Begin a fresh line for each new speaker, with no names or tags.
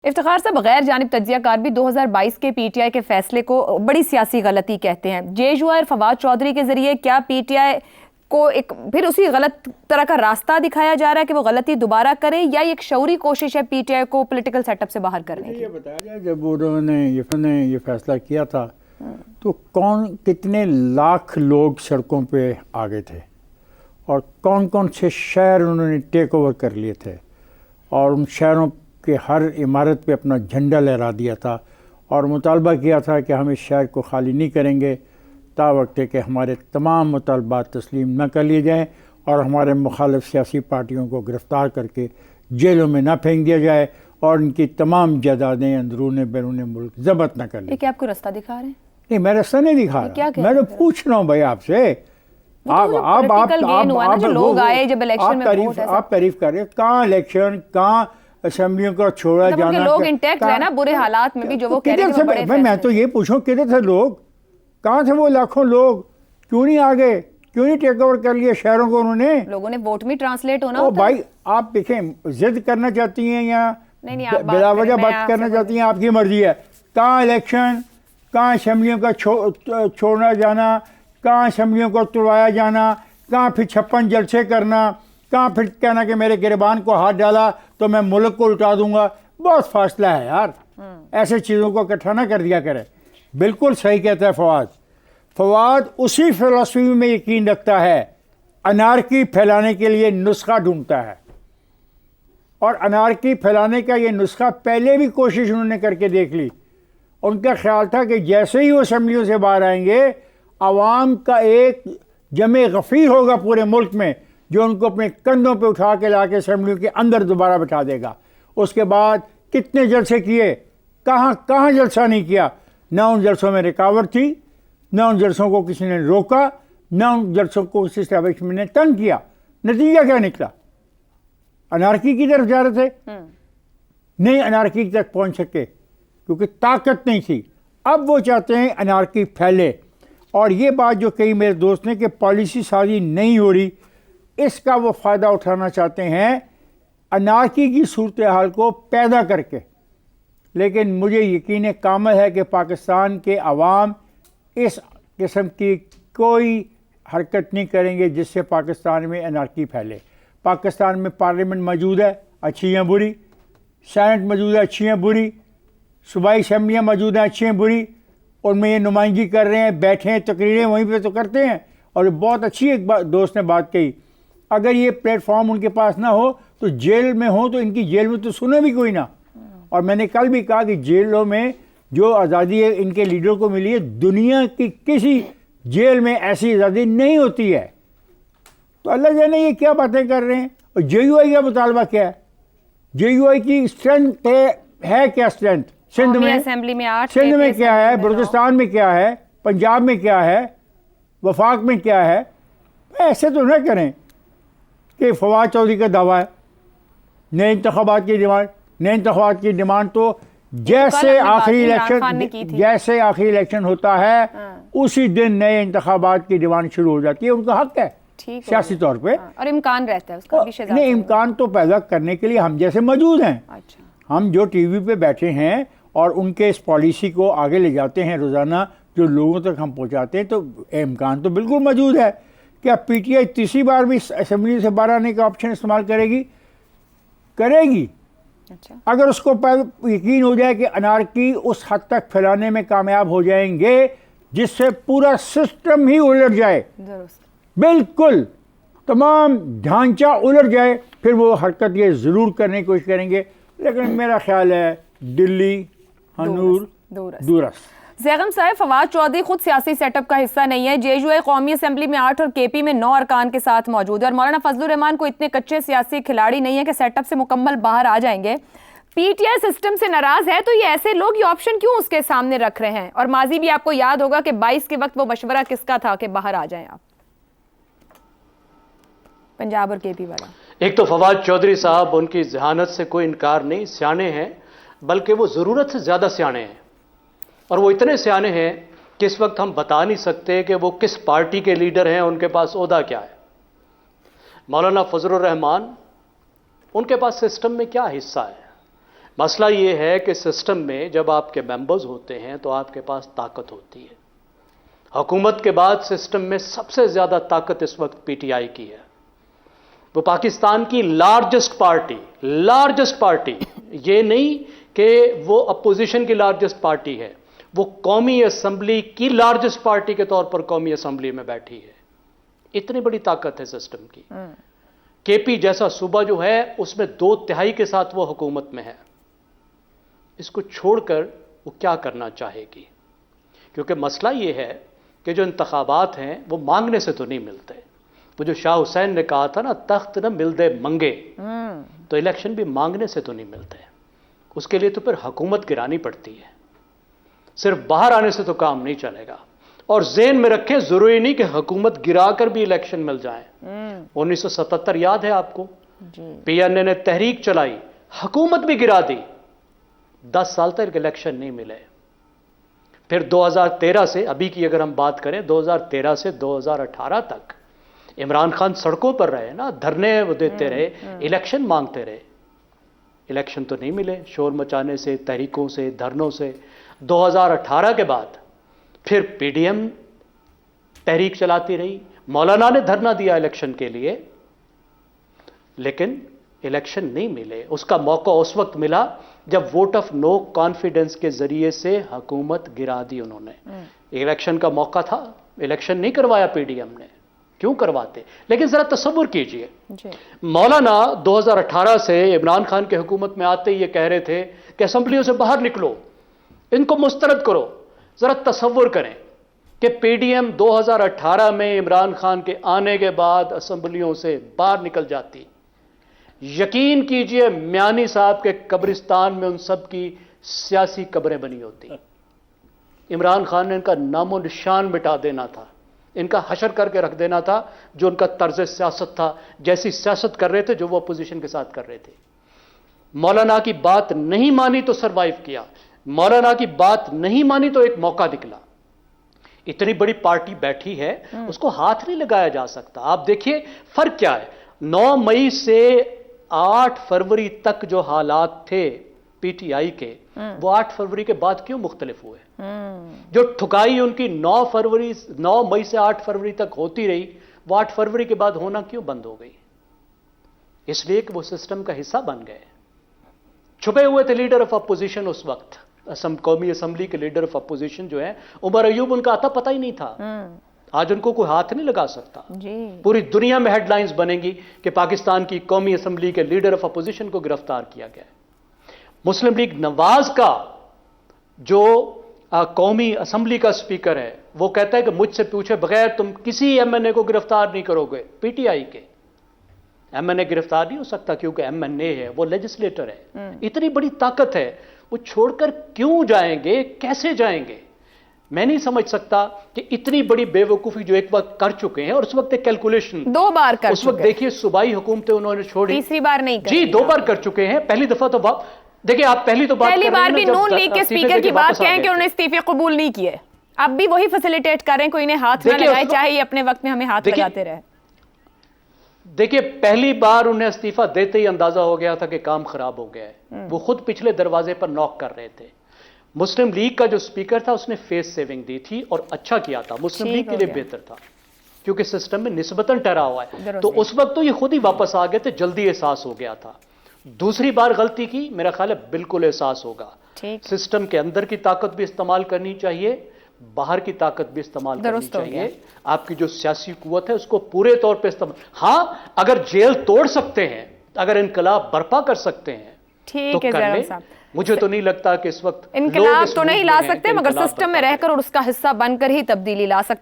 افتخار صاحب، غیر جانب تجزیہ کار بھی 2022 کے پی ٹی آئی کے فیصلے کو بڑی سیاسی غلطی کہتے ہیں۔ جے یو آئی اور فواد چودھری کے ذریعے کیا پی ٹی آئی کو ایک پھر اسی غلط طرح کا راستہ دکھایا جا رہا ہے کہ وہ غلطی دوبارہ کریں، یا ایک شعوری کوشش ہے پی ٹی آئی کو پولیٹیکل سیٹ اپ سے باہر کرنے کی؟
یہ بتایا جائے، جب انہوں نے یہ فیصلہ کیا تھا تو کتنے لاکھ لوگ سڑکوں پہ آ گئے تھے، اور کون سے شہر انہوں نے ٹیک اوور کر لیے تھے، اور ان شہروں کہ ہر عمارت پہ اپنا جھنڈا لہرا دیا تھا اور مطالبہ کیا تھا کہ ہم اس شہر کو خالی نہیں کریں گے تا وقت ہے کہ ہمارے تمام مطالبات تسلیم نہ کر لیے جائیں اور ہمارے مخالف سیاسی پارٹیوں کو گرفتار کر کے جیلوں میں نہ پھینک دیا جائے اور ان کی تمام جائیدادیں اندرون بیرون ملک ضبط نہ کر لی۔
یہ کیا آپ کو راستہ دکھا رہے ہیں؟
نہیں، میں راستہ نہیں دکھا رہا، میں تو پوچھ رہا ہوں بھائی آپ سے۔ آپ تعریف کر رہے ہیں، کہاں الیکشن، کہاں اسمبلیوں کا چھوڑا جانا،
لوگ انٹیکٹ رہے نا برے حالات میں بھی، جو وہ کہہ رہے ہیں بڑے
میں تو یہ پوچھوں کدھر تھے لوگ، کہاں تھے وہ لاکھوں لوگ، کیوں نہیں آگے، کیوں نہیں ٹیک اوور کر لیے شہروں کو انہوں نے؟
لوگوں نے ووٹ میں ٹرانسلیٹ ہونا ہوتا ہے۔
بھائی آپ دیکھیں، ضد کرنا چاہتی ہیں یا بلا وجہ بات کرنا چاہتی ہیں، آپ کی مرضی ہے۔ کہاں الیکشن، کہاں اسمبلیوں کا چھوڑنا جانا، کہاں اسمبلیوں کو توڑوایا جانا، کہاں پھر 56 جلسے کرنا، کہاں پھر کہنا کہ میرے گریبان کو ہاتھ ڈالا تو میں ملک کو لٹا دوں گا۔ بہت فاصلہ ہے یار، ایسے چیزوں کو اکٹھا نہ کر دیا کرے۔ بالکل صحیح کہتا ہے فواد اسی فلسفی میں یقین رکھتا ہے، انارکی پھیلانے کے لیے نسخہ ڈھونڈتا ہے، اور انارکی پھیلانے کا یہ نسخہ پہلے بھی کوشش انہوں نے کر کے دیکھ لی۔ ان کا خیال تھا کہ جیسے ہی وہ اسمبلیوں سے باہر آئیں گے، عوام کا ایک جمع غفیر ہوگا پورے ملک میں جو ان کو اپنے کندھوں پہ اٹھا کے لا کے اسمبلیوں کے اندر دوبارہ بٹھا دے گا۔ اس کے بعد کتنے جلسے کیے، کہاں جلسہ نہیں کیا، نہ ان جلسوں میں رکاوٹ تھی، نہ ان جلسوں کو کسی نے روکا، نہ ان جلسوں کو کسی اسٹیبلشمنٹ نے تنگ کیا۔ نتیجہ کیا نکلا؟ انارکی کی طرف جا رہے تھے، نہیں انارکی کی تک پہنچ سکے کیونکہ طاقت نہیں تھی۔ اب وہ چاہتے ہیں انارکی پھیلے، اور یہ بات جو کئی میرے دوست نے کہ پالیسی سازی نہیں ہو رہی، اس کا وہ فائدہ اٹھانا چاہتے ہیں انارکی کی صورتحال کو پیدا کر کے۔ لیکن مجھے یقین کامل ہے کہ پاکستان کے عوام اس قسم کی کوئی حرکت نہیں کریں گے جس سے پاکستان میں انارکی پھیلے۔ پاکستان میں پارلیمنٹ موجود ہے، اچھی یا بری، سینٹ موجود ہے، اچھی یا بری، صوبائی اسمبلیاں موجود ہیں، اچھی یا بری، ان میں یہ نمائندگی کر رہے ہیں، بیٹھے ہیں، تقریریں وہیں پہ تو کرتے ہیں۔ اور بہت اچھی ایک دوست نے بات کہی، اگر یہ پلیٹ فارم ان کے پاس نہ ہو تو جیل میں ہو تو ان کی جیل میں تو سنے بھی کوئی نہ۔ اور میں نے کل بھی کہا کہ جیلوں میں جو آزادی ہے ان کے لیڈروں کو ملی ہے، دنیا کی کسی جیل میں ایسی آزادی نہیں ہوتی ہے۔ تو اللہ جانے یہ کیا باتیں کر رہے ہیں۔ اور جے یو آئی کا مطالبہ کیا ہے؟ جے یو آئی کی اسٹرینتھ ہے کیا؟ اسٹرینتھ سندھ میں کیا ہے، بلوچستان میں کیا ہے، پنجاب میں کیا ہے، وفاق میں کیا ہے؟ ایسے تو نہ کریں کہ فواد چودھری کا دعویٰ ہے نئے انتخابات کی ڈیمانڈ تو جیسے آخری الیکشن ہوتا ہے اسی دن نئے انتخابات کی ڈیمانڈ شروع ہو جاتی ہے۔ ان کا حق ہے سیاسی طور پہ،
اور امکان رہتا ہے اس کا بھی۔
نہیں، امکان تو پیدا کرنے کے لیے ہم جیسے موجود ہیں۔ ہم جو ٹی وی پہ بیٹھے ہیں اور ان کے اس پالیسی کو آگے لے جاتے ہیں، روزانہ جو لوگوں تک ہم پہنچاتے ہیں، تو امکان تو بالکل موجود ہے۔ کیا پی ٹی آئی تیسری بار بھی اسمبلی سے باہر آنے کا آپشن استعمال کرے گی؟ اگر اس کو یقین ہو جائے کہ انارکی اس حد تک پھیلانے میں کامیاب ہو جائیں گے جس سے پورا سسٹم ہی الٹ جائے، بالکل تمام ڈھانچہ الٹ جائے، پھر وہ حرکت یہ ضرور کرنے کی کوشش کریں گے۔ لیکن میرا خیال ہے دلی ہنور دورس۔
زیغم صاحب، فواد چودھری خود سیاسی سیٹ اپ کا حصہ نہیں ہے۔ جے یو آئی قومی اسمبلی میں 8 اور کے پی میں 9 ارکان کے ساتھ موجود ہے، اور مولانا فضل الرحمان کو اتنے کچے سیاسی کھلاڑی نہیں ہے کہ سیٹ اپ سے مکمل باہر آ جائیں گے۔ پی ٹی آئی سسٹم سے ناراض ہے تو یہ ایسے لوگ یہ آپشن کیوں اس کے سامنے رکھ رہے ہیں؟ اور ماضی بھی آپ کو یاد ہوگا کہ 22 کے وقت وہ مشورہ کس کا تھا کہ باہر آ جائیں آپ؟ پنجاب اور کے پی والا۔
ایک تو فواد چودھری صاحب، ان کی ذہانت سے کوئی انکار نہیں، سیانے ہیں، بلکہ وہ ضرورت سے زیادہ سیانے ہیں، اور وہ اتنے سیانے ہیں کہ اس وقت ہم بتا نہیں سکتے کہ وہ کس پارٹی کے لیڈر ہیں، ان کے پاس عہدہ کیا ہے۔ مولانا فضل الرحمان، ان کے پاس سسٹم میں کیا حصہ ہے؟ مسئلہ یہ ہے کہ سسٹم میں جب آپ کے ممبرز ہوتے ہیں تو آپ کے پاس طاقت ہوتی ہے. حکومت کے بعد سسٹم میں سب سے زیادہ طاقت اس وقت پی ٹی آئی کی ہے. وہ پاکستان کی لارجسٹ پارٹی، یہ نہیں کہ وہ اپوزیشن کی لارجسٹ پارٹی ہے، وہ قومی اسمبلی کی لارجسٹ پارٹی کے طور پر قومی اسمبلی میں بیٹھی ہے. اتنی بڑی طاقت ہے سسٹم کی. کے پی جیسا صوبہ جو ہے اس میں 2/3 کے ساتھ وہ حکومت میں ہے. اس کو چھوڑ کر وہ کیا کرنا چاہے گی؟ کیونکہ مسئلہ یہ ہے کہ جو انتخابات ہیں وہ مانگنے سے تو نہیں ملتے. وہ جو شاہ حسین نے کہا تھا نا، تخت نہ مل دے منگے، تو الیکشن بھی مانگنے سے تو نہیں ملتے. اس کے لیے تو پھر حکومت گرانی پڑتی ہے. صرف باہر آنے سے تو کام نہیں چلے گا. اور ذہن میں رکھیں، ضروری نہیں کہ حکومت گرا کر بھی الیکشن مل جائیں. 1977 یاد ہے آپ کو؟ پی این اے نے تحریک چلائی، حکومت بھی گرا دی، 10 سال تک الیکشن نہیں ملے. پھر 2013 سے، ابھی کی اگر ہم بات کریں، 2013 سے 2018 تک عمران خان سڑکوں پر رہے نا، دھرنے وہ دیتے رہے، الیکشن مانگتے رہے. الیکشن تو نہیں ملے، شور مچانے سے، تحریکوں سے، دھرنوں سے. 2018 کے بعد پھر پی ڈی ایم تحریک چلاتی رہی. مولانا نے دھرنا دیا الیکشن کے لیے، لیکن الیکشن نہیں ملے. اس کا موقع اس وقت ملا جب ووٹ آف نو کانفیڈنس کے ذریعے سے حکومت گرا دی انہوں نے. الیکشن کا موقع تھا، الیکشن نہیں کروایا پی ڈی ایم نے. کیوں کرواتے؟ لیکن ذرا تصور کیجئے، مولانا 2018 سے عمران خان کے حکومت میں آتے ہی یہ کہہ رہے تھے کہ اسمبلیوں سے باہر نکلو، ان کو مسترد کرو. ذرا تصور کریں کہ پی ڈی ایم 2018 میں عمران خان کے آنے کے بعد اسمبلیوں سے باہر نکل جاتی. یقین کیجئے میانی صاحب کے قبرستان میں ان سب کی سیاسی قبریں بنی ہوتی. عمران خان نے ان کا نام و نشان مٹا دینا تھا، ان کا حشر کر کے رکھ دینا تھا. جو ان کا طرز سیاست تھا، جیسی سیاست کر رہے تھے، جو وہ اپوزیشن کے ساتھ کر رہے تھے. مولانا کی بات نہیں مانی تو سروائیو کیا، مولانا کی بات نہیں مانی تو ایک موقع نکلا. اتنی بڑی پارٹی بیٹھی ہے، اس کو ہاتھ نہیں لگایا جا سکتا. آپ دیکھیے فرق کیا ہے. 9 مئی سے 8 فروری تک جو حالات تھے پی ٹی آئی کے، وہ 8 فروری کے بعد کیوں مختلف ہوئے؟ جو ٹھکائی ان کی 9 مئی سے 8 فروری تک ہوتی رہی، وہ 8 فروری کے بعد ہونا کیوں بند ہو گئی؟ اس لیے کہ وہ سسٹم کا حصہ بن گئے. چھپے ہوئے تھے لیڈر آف اپوزیشن اس وقت، قومی اسمبلی کے لیڈر آف اپوزیشن جو ہیں، عمر ایوب، ان کا آتا پتہ ہی نہیں تھا. آج ان کو کوئی ہاتھ نہیں لگا سکتا. پوری دنیا میں ہیڈ لائنز بنیں گی کہ پاکستان کی قومی اسمبلی کے لیڈر آف اپوزیشن کو گرفتار کیا گیا. مسلم لیگ نواز کا جو قومی اسمبلی کا سپیکر ہے، وہ کہتا ہے کہ مجھ سے پوچھے بغیر تم کسی ایم این اے کو گرفتار نہیں کرو گے. پی ٹی آئی کے ایم این اے گرفتار نہیں ہو سکتا کیونکہ ایم این اے ہے، وہ لیجسلیٹر ہے. اتنی بڑی طاقت ہے، وہ چھوڑ کر کیوں جائیں گے؟ کیسے جائیں گے؟ میں نہیں سمجھ سکتا کہ اتنی بڑی بے وقوفی جو ایک وقت کر چکے ہیں. اور اس وقت ایک کیلکولیشن
2 بار کر
اس وقت دیکھیے صوبائی حکومتیں انہوں نے چھوڑی،
تیسری بار نہیں.
جی 2 بار کر چکے ہیں. پہلی دفعہ تو دیکھیں آپ پہلی
بار بھی نون لیگ کے اسپیکر کی بات کہیں کہ انہوں نے استعفے قبول نہیں کیے، اب بھی وہی فیسیلیٹیٹ کر رہے ہیں، کوئی انہیں ہاتھ نہ لگائے، چاہے یہ اپنے وقت میں ہمیں ہاتھ لگاتے رہے.
دیکھیے پہلی بار انہیں استعفیٰ دیتے ہی اندازہ ہو گیا تھا کہ کام خراب ہو گیا ہے. وہ خود پچھلے دروازے پر نوک کر رہے تھے. مسلم لیگ کا جو سپیکر تھا اس نے فیس سیونگ دی تھی اور اچھا کیا تھا، مسلم لیگ کے لیے بہتر تھا کیونکہ سسٹم میں نسبتاً ٹھہرا ہوا ہے. تو اس وقت تو یہ خود ہی واپس آ گئے تھے، جلدی احساس ہو گیا تھا. دوسری بار غلطی کی، میرا خیال ہے بالکل احساس ہوگا. سسٹم کے اندر کی طاقت بھی استعمال کرنی چاہیے، باہر کی طاقت بھی استعمال کرنی چاہیے. آپ کی جو سیاسی قوت ہے اس کو پورے طور پہ استعمال. ہاں اگر جیل توڑ سکتے ہیں، اگر انقلاب برپا کر سکتے ہیں تو کر لیں. مجھے تو نہیں لگتا کہ اس وقت
انقلاب تو نہیں لا سکتے، مگر سسٹم میں رہ کر اور اس کا حصہ بن کر ہی تبدیلی لا سکتے.